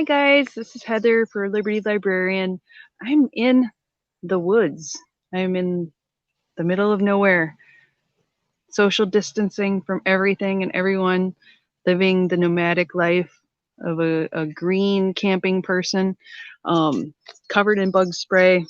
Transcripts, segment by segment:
Hi guys, this is Heather for Liberty Librarian. I'm in the woods. I'm in the middle of nowhere, social distancing from everything and everyone, living the nomadic life of a green camping person, covered in bug spray,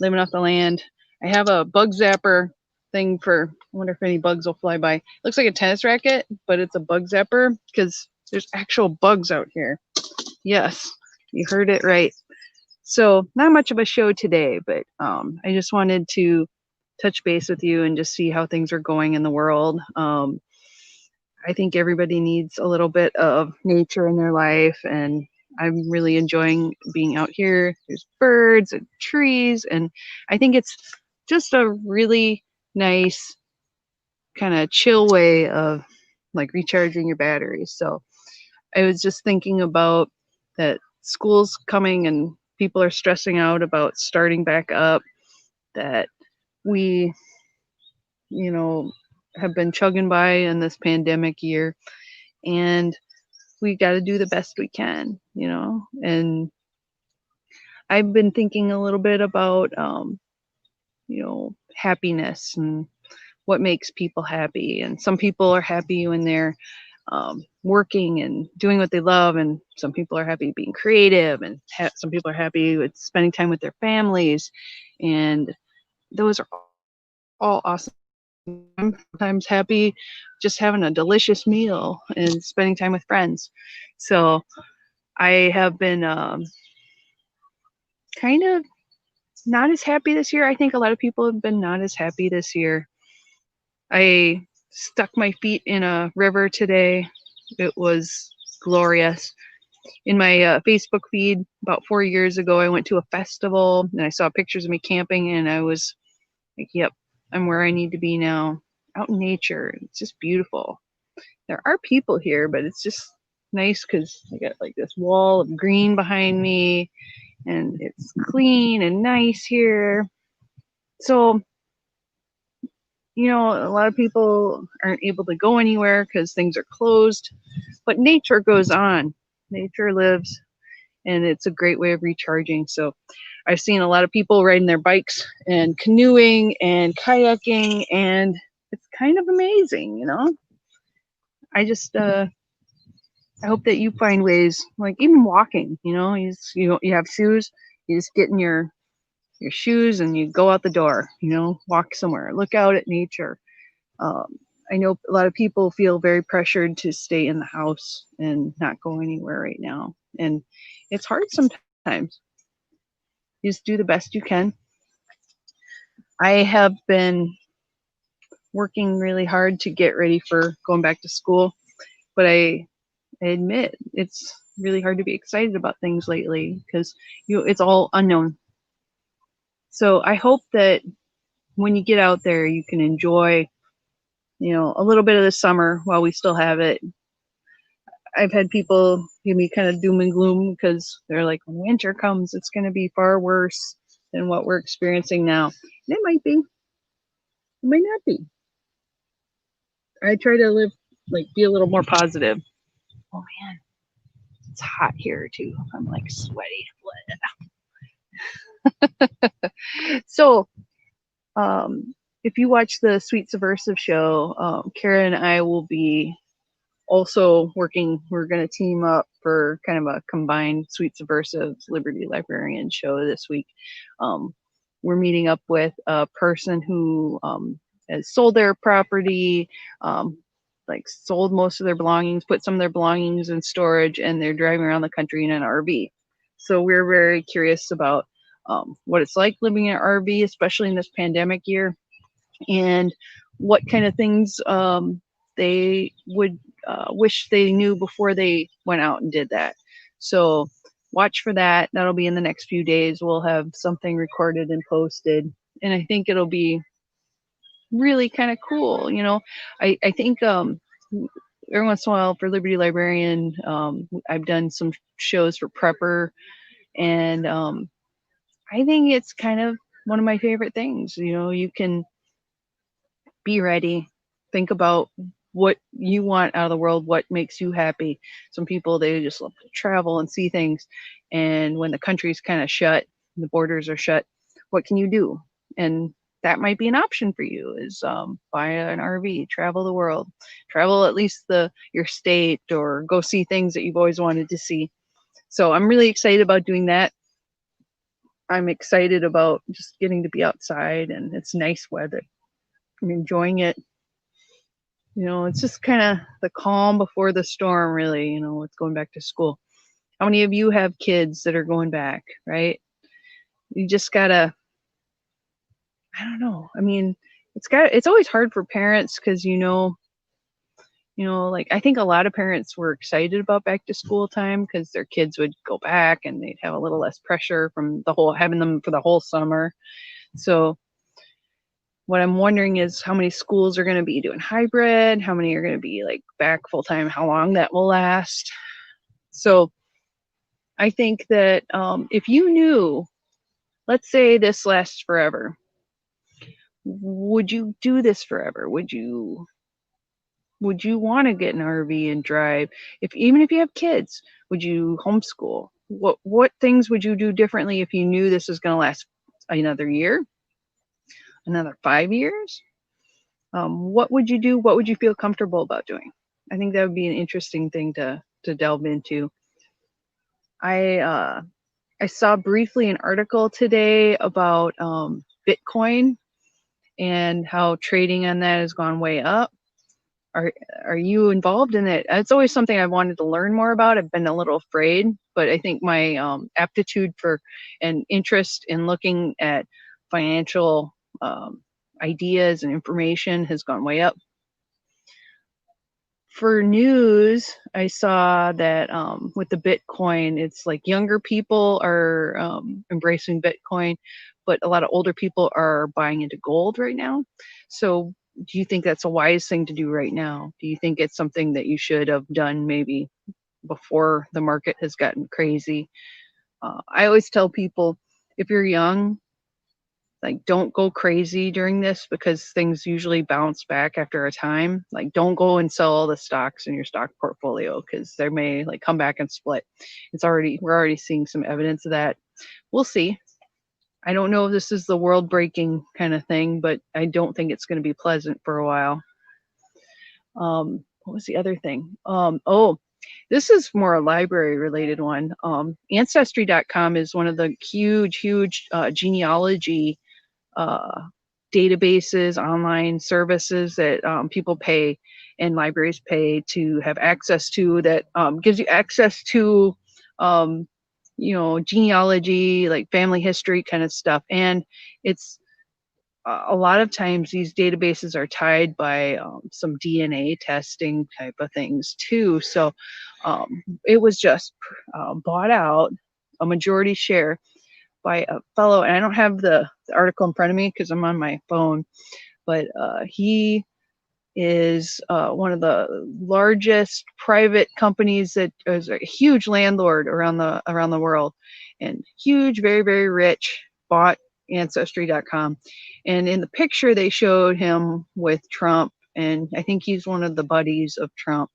living off the land. I have a bug zapper thing for, I wonder if any bugs will fly by. It looks like a tennis racket, but it's a bug zapper because there's actual bugs out here. Yes, you heard it right. So not much of a show today, but I just wanted to touch base with you and just see how things are going in the world. I think everybody needs a little bit of nature in their life, and I'm really enjoying being out here. There's birds and trees, and I think it's just a really nice kind of chill way of like recharging your batteries. So I was just thinking about that school's coming and people are stressing out about starting back up, that we, you know, have been chugging by in this pandemic year, and we got to do the best we can, And I've been thinking a little bit about, happiness and what makes people happy. And some people are happy when they're working and doing what they love, and some people are happy being creative, and some people are happy with spending time with their families, and those are all awesome. I'm sometimes happy just having a delicious meal and spending time with friends. So I have been kind of not as happy this year. I think a lot of people have been not as happy this year. I stuck my feet in a river today. It was glorious. In my Facebook feed about 4 years ago, I went to a festival and I saw pictures of me camping, and I was like, yep, I'm where I need to be now, out in nature. It's just beautiful. There are people here, but it's just nice because I got like this wall of green behind me, and it's clean and nice here. So, a lot of people aren't able to go anywhere because things are closed, but nature goes on. Nature lives, and it's a great way of recharging. So I've seen a lot of people riding their bikes and canoeing and kayaking, and it's kind of amazing. I hope that you find ways, like even walking. You have shoes, you just get in your shoes and you go out the door. Walk somewhere, look out at nature. um, I know a lot of people feel very pressured to stay in the house and not go anywhere right now, and it's hard sometimes. You just do the best you can. I have been working really hard to get ready for going back to school, but I admit it's really hard to be excited about things lately because it's all unknown. So I hope that when you get out there, you can enjoy, a little bit of the summer while we still have it. I've had people give me kind of doom and gloom because they're like, when winter comes, it's going to be far worse than what we're experiencing now. And it might be, it might not be. I try to live, like, be a little more positive. Oh man, it's hot here too. I'm like sweaty. So, if you watch the Sweet Subversive show, Kara and I will be also working. We're going to team up for kind of a combined Sweet Subversive Liberty Librarian show this week. We're meeting up with a person who has sold their property, like sold most of their belongings, put some of their belongings in storage, and they're driving around the country in an RV. So we're very curious about what it's like living in an RV, especially in this pandemic year, and what kind of things they would wish they knew before they went out and did that. So watch for that. That'll be in the next few days. We'll have something recorded and posted, and I think it'll be really kind of cool. I think every once in a while for Liberty Librarian, I've done some shows for Prepper, and I think it's kind of one of my favorite things. You can be ready, think about what you want out of the world, what makes you happy. Some people, they just love to travel and see things. And when the country's kind of shut, the borders are shut, what can you do? And that might be an option for you is buy an RV, travel the world, travel at least your state, or go see things that you've always wanted to see. So I'm really excited about doing that. I'm excited about just getting to be outside, and it's nice weather. I'm enjoying it. It's just kind of the calm before the storm, really. It's going back to school. How many of you have kids that are going back, right? You just gotta, I don't know. I mean, it's always hard for parents because, like I think a lot of parents were excited about back to school time because their kids would go back and they'd have a little less pressure from having them for the whole summer. So what I'm wondering is how many schools are going to be doing hybrid, how many are going to be like back full time, how long that will last. So I think that if you knew, let's say this lasts forever, would you do this forever? Would you want to get an RV and drive? Even if you have kids, would you homeschool? What things would you do differently if you knew this was going to last another year, another 5 years? What would you do? What would you feel comfortable about doing? I think that would be an interesting thing to delve into. I saw briefly an article today about Bitcoin and how trading on that has gone way up. Are you involved in it? It's always something I wanted to learn more about. I've been a little afraid, but I think my aptitude for and interest in looking at financial ideas and information has gone way up. For news, I saw that with the Bitcoin, it's like younger people are embracing Bitcoin, but a lot of older people are buying into gold right now. So do you think that's a wise thing to do right now? Do you think it's something that you should have done maybe before the market has gotten crazy? I always tell people, if you're young, like don't go crazy during this because things usually bounce back after a time. Like don't go and sell all the stocks in your stock portfolio because they may like come back and split. We're already seeing some evidence of that. We'll see. I don't know if this is the world breaking kind of thing, but I don't think it's going to be pleasant for a while. What was the other thing? This is more a library related one. Ancestry.com is one of the huge genealogy databases, online services that people pay and libraries pay to have access to, that gives you access to genealogy, like family history kind of stuff. And it's a lot of times these databases are tied by some DNA testing type of things too. So it was just bought out, a majority share, by a fellow, and I don't have the article in front of me because I'm on my phone, but he is one of the largest private companies that is a huge landlord around the world, and huge, very, very rich, bought Ancestry.com. And in the picture they showed him with Trump, and I think he's one of the buddies of Trump.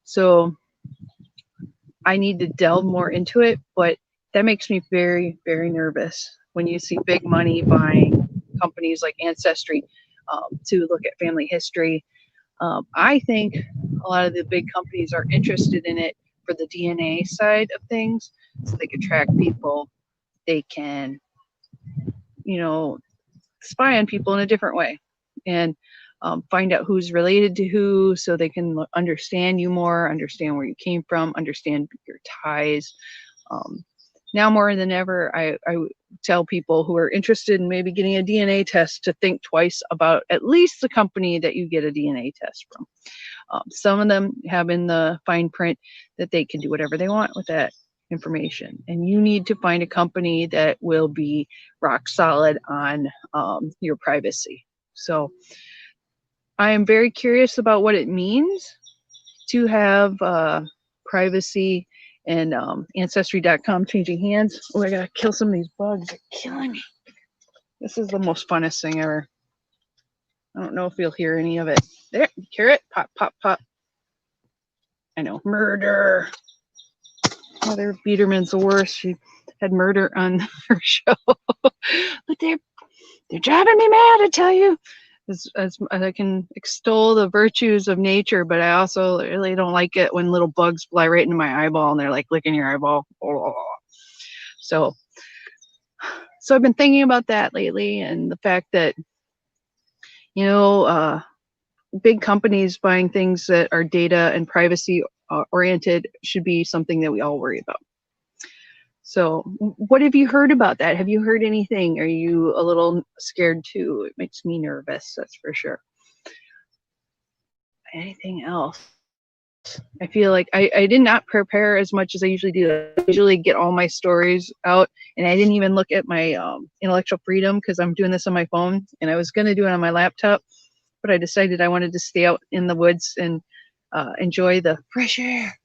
So I need to delve more into it, but that makes me very, very nervous when you see big money buying companies like Ancestry to look at family history. I think a lot of the big companies are interested in it for the DNA side of things, so they can track people. They can, spy on people in a different way and find out who's related to who, so they can understand you more, understand where you came from, understand your ties. Now more than ever, I tell people who are interested in maybe getting a DNA test to think twice about at least the company that you get a DNA test from. Some of them have in the fine print that they can do whatever they want with that information, and you need to find a company that will be rock solid on your privacy. So I am very curious about what it means to have privacy, and Ancestry.com changing hands. Oh, I gotta kill some of these bugs. They're killing me. This is the most funnest thing ever. I don't know if you'll hear any of it. There, carrot, pop, pop, pop. I know, murder. Mother Biederman's the worst. She had murder on her show. But they're driving me mad, I tell you. As I can extol the virtues of nature, but I also really don't like it when little bugs fly right into my eyeball and they're like licking your eyeball. Oh. So I've been thinking about that lately, and the fact that, you know, big companies buying things that are data and privacy oriented should be something that we all worry about. So what have you heard about that? Have you heard anything? Are you a little scared too? It makes me nervous, that's for sure. Anything else? I feel like I did not prepare as much as I usually do. I usually get all my stories out, and I didn't even look at my intellectual freedom because I'm doing this on my phone, and I was going to do it on my laptop, but I decided I wanted to stay out in the woods and enjoy the fresh air.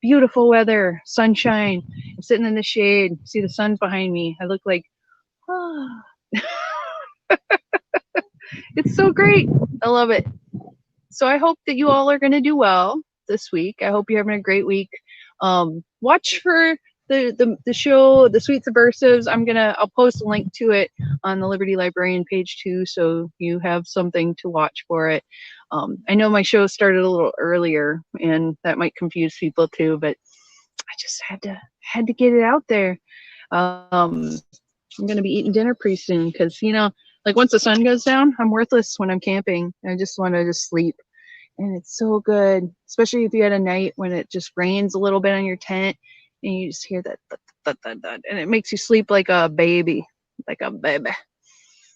Beautiful weather, sunshine. I'm sitting in the shade. See the sun's behind me. I look like, ah. It's so great. I love it. So I hope that you all are going to do well this week. I hope you're having a great week. Watch for the show, The Sweet Subversives. I'll post a link to it on the Liberty Librarian page too, so you have something to watch for it. I know my show started a little earlier, and that might confuse people too, but I just had to get it out there. I'm gonna be eating dinner pretty soon because, like, once the sun goes down, I'm worthless when I'm camping. I just want to just sleep, and it's so good, especially if you had a night when it just rains a little bit on your tent, and you just hear that thud, thud, thud, thud, and it makes you sleep like a baby, like a baby.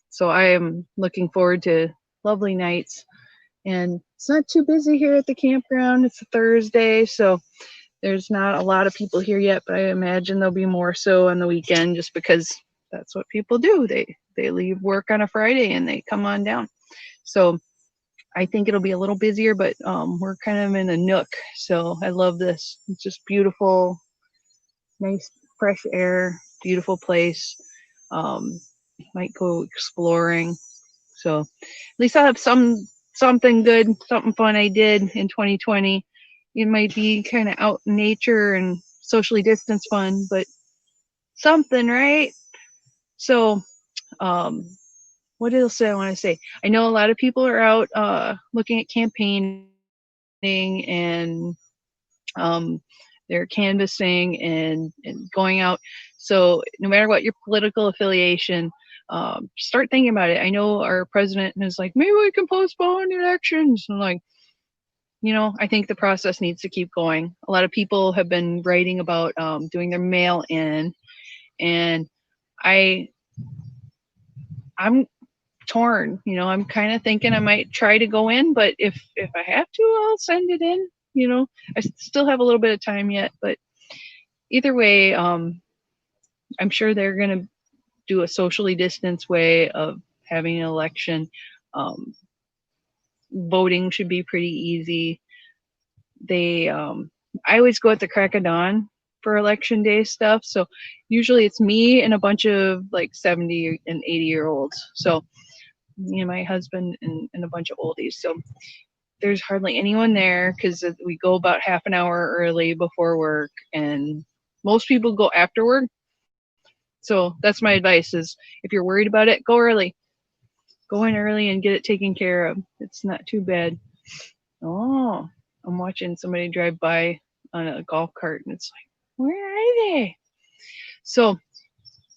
So I am looking forward to lovely nights, and it's not too busy here at the campground. It's a Thursday, so there's not a lot of people here yet, but I imagine there'll be more so on the weekend just because that's what people do. They leave work on a Friday and they come on down. So I think it'll be a little busier, but we're kind of in a nook. So I love this. It's just beautiful, nice fresh air, beautiful place. Might go exploring. So at least I'll have something good, something fun I did in 2020. It might be kind of out in nature and socially distanced fun, but something, right? So, what else do I want to say? I know a lot of people are out looking at campaigning, and they're canvassing and going out. So no matter what your political affiliation, start thinking about it. I know our president is like, maybe we can postpone elections. And like, I think the process needs to keep going. A lot of people have been writing about doing their mail in, and I'm torn. I'm kind of thinking I might try to go in, but if I have to, I'll send it in. I still have a little bit of time yet, but either way, I'm sure they're going to do a socially distanced way of having an election. Voting should be pretty easy. I always go at the crack of dawn for election day stuff. So usually it's me and a bunch of like 70 and 80-year-olds. So my husband and a bunch of oldies. So there's hardly anyone there because we go about half an hour early before work, and most people go after work. So that's my advice: is if you're worried about it, go early. Go in early and get it taken care of. It's not too bad. Oh, I'm watching somebody drive by on a golf cart, and it's like, where are they? So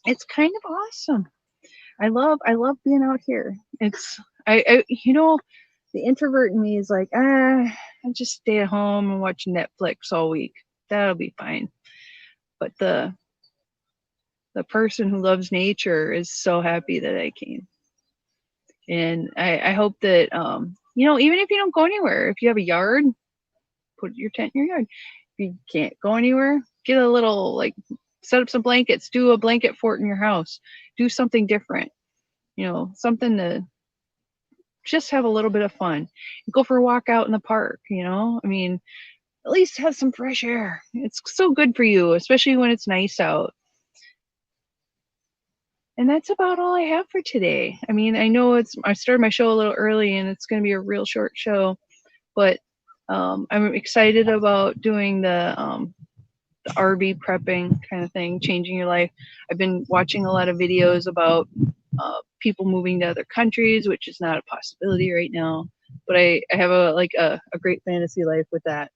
it's kind of awesome. I love being out here. It's the introvert in me is like, I just stay at home and watch Netflix all week. That'll be fine. But the person who loves nature is so happy that I came. And I hope that even if you don't go anywhere, if you have a yard, put your tent in your yard. If you can't go anywhere, get a little, set up some blankets, do a blanket fort in your house, do something different, something to just have a little bit of fun. Go for a walk out in the park, at least have some fresh air. It's so good for you, especially when it's nice out. And that's about all I have for today. I mean, I know I started my show a little early and it's going to be a real short show, but I'm excited about doing the RB prepping kind of thing, changing your life. I've been watching a lot of videos about people moving to other countries, which is not a possibility right now. But I have a great fantasy life with that.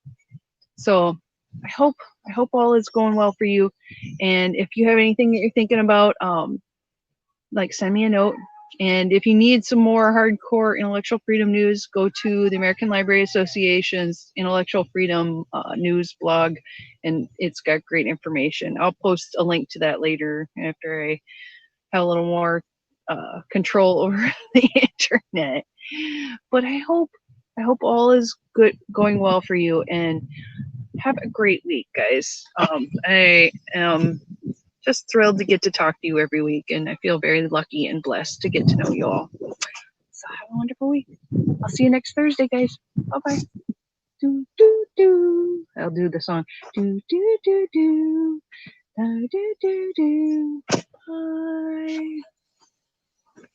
So I hope all is going well for you. And if you have anything that you're thinking about, send me a note. And if you need some more hardcore intellectual freedom news, go to the American Library Association's Intellectual Freedom news blog, and it's got great information. I'll post a link to that later after I have a little more control over the internet. But I hope all is good, going well for you, and have a great week, guys. I am just thrilled to get to talk to you every week, and I feel very lucky and blessed to get to know you all. So have a wonderful week. I'll see you next Thursday, guys. Bye bye. Do do do. I'll do the song. Do do do do. Do do do do. Bye.